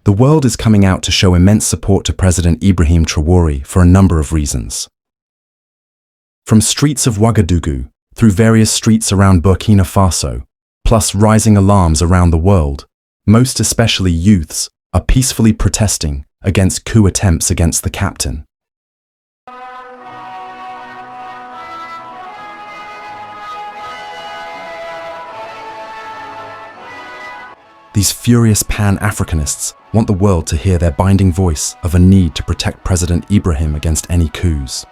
The world is coming out to show immense support to President Ibrahim Traoré for a number of reasons. From streets of Ouagadougou, through various streets around Burkina Faso, plus rising alarms around the world, most especially youths are peacefully protesting against coup attempts against the captain. These furious Pan-Africanists want the world to hear their binding voice of a need to protect President Ibrahim against any coups.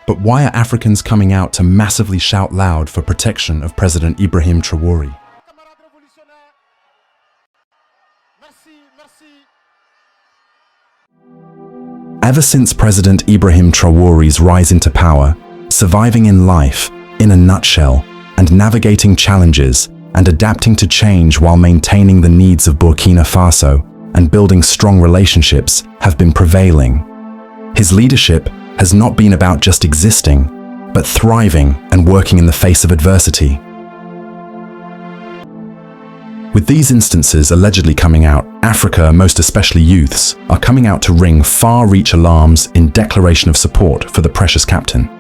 But why are Africans coming out to massively shout loud for protection of President Ibrahim Traoré? Ever since President Ibrahim Traoré's rise into power, surviving in life, in a nutshell, and navigating challenges and adapting to change while maintaining the needs of Burkina Faso and building strong relationships have been prevailing. His leadership has not been about just existing, but thriving and working in the face of adversity. With these instances allegedly coming out, Africa, most especially youths, are coming out to ring far-reach alarms in declaration of support for the precious captain.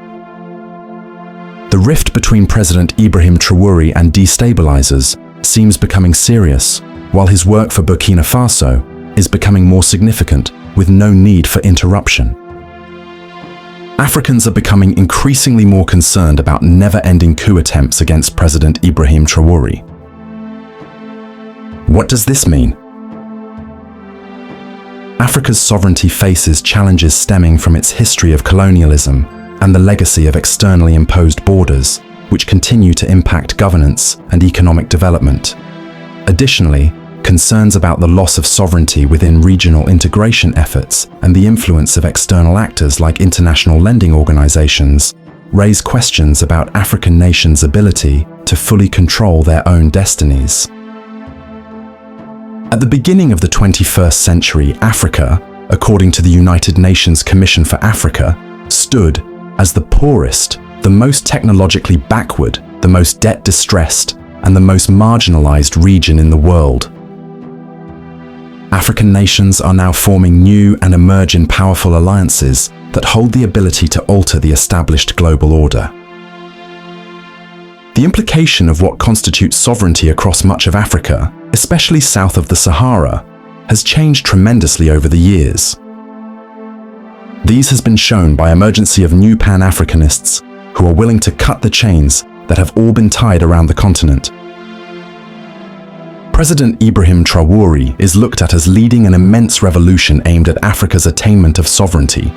The rift between President Ibrahim Traoré and destabilizers seems becoming serious, while his work for Burkina Faso is becoming more significant with no need for interruption. Africans are becoming increasingly more concerned about never-ending coup attempts against President Ibrahim Traoré. What does this mean? Africa's sovereignty faces challenges stemming from its history of colonialism and the legacy of externally imposed borders, which continue to impact governance and economic development. Additionally, concerns about the loss of sovereignty within regional integration efforts and the influence of external actors like international lending organizations raise questions about African nations' ability to fully control their own destinies. At the beginning of the 21st century, Africa, according to the United Nations Commission for Africa, stood as the poorest, the most technologically backward, the most debt-distressed, and the most marginalized region in the world. African nations are now forming new and emerging powerful alliances that hold the ability to alter the established global order. The implication of what constitutes sovereignty across much of Africa, especially south of the Sahara, has changed tremendously over the years. These has been shown by emergence of new Pan-Africanists who are willing to cut the chains that have all been tied around the continent. President Ibrahim Traoré is looked at as leading an immense revolution aimed at Africa's attainment of sovereignty.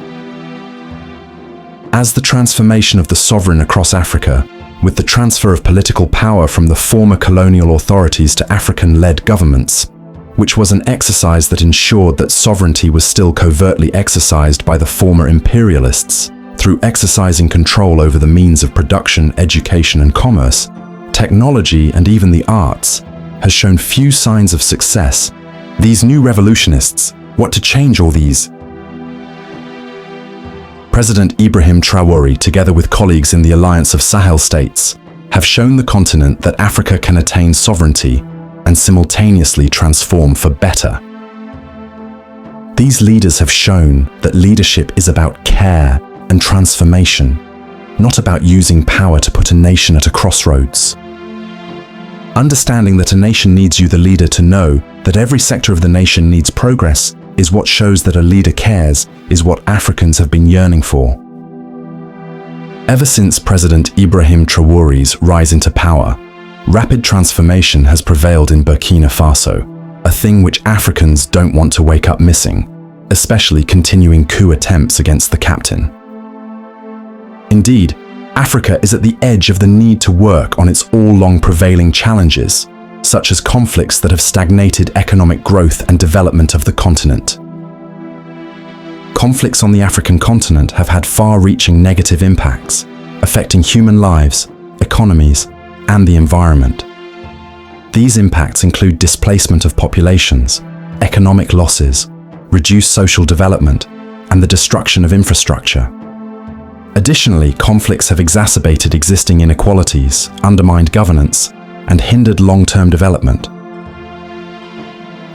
As the transformation of the sovereign across Africa, with the transfer of political power from the former colonial authorities to African-led governments, which was an exercise that ensured that sovereignty was still covertly exercised by the former imperialists through exercising control over the means of production, education and commerce, technology and even the arts, has shown few signs of success. These new revolutionists want to change all these. President Ibrahim Traoré, together with colleagues in the Alliance of Sahel States, have shown the continent that Africa can attain sovereignty and simultaneously transform for better. These leaders have shown that leadership is about care and transformation, not about using power to put a nation at a crossroads. Understanding that a nation needs you, the leader, to know that every sector of the nation needs progress is what shows that a leader cares, is what Africans have been yearning for. Ever since President Ibrahim Traoré's rise into power, rapid transformation has prevailed in Burkina Faso, a thing which Africans don't want to wake up missing, especially continuing coup attempts against the captain. Indeed, Africa is at the edge of the need to work on its all-long prevailing challenges, such as conflicts that have stagnated economic growth and development of the continent. Conflicts on the African continent have had far-reaching negative impacts, affecting human lives, economies, and the environment. These impacts include displacement of populations, economic losses, reduced social development, and the destruction of infrastructure. Additionally, conflicts have exacerbated existing inequalities, undermined governance, and hindered long-term development.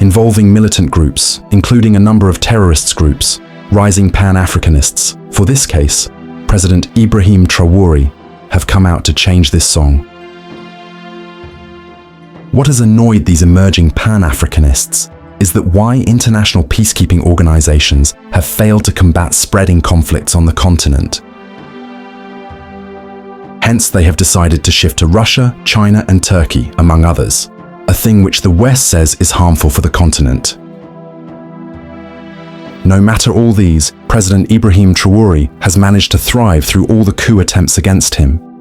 involving militant groups, including a number of terrorist groups, rising Pan-Africanists. For this case, President Ibrahim Traoré have come out to change this song. What has annoyed these emerging Pan-Africanists is that why international peacekeeping organizations have failed to combat spreading conflicts on the continent. Hence, they have decided to shift to Russia, China, and Turkey, among others, a thing which the West says is harmful for the continent. No matter all these, President Ibrahim Traoré has managed to thrive through all the coup attempts against him.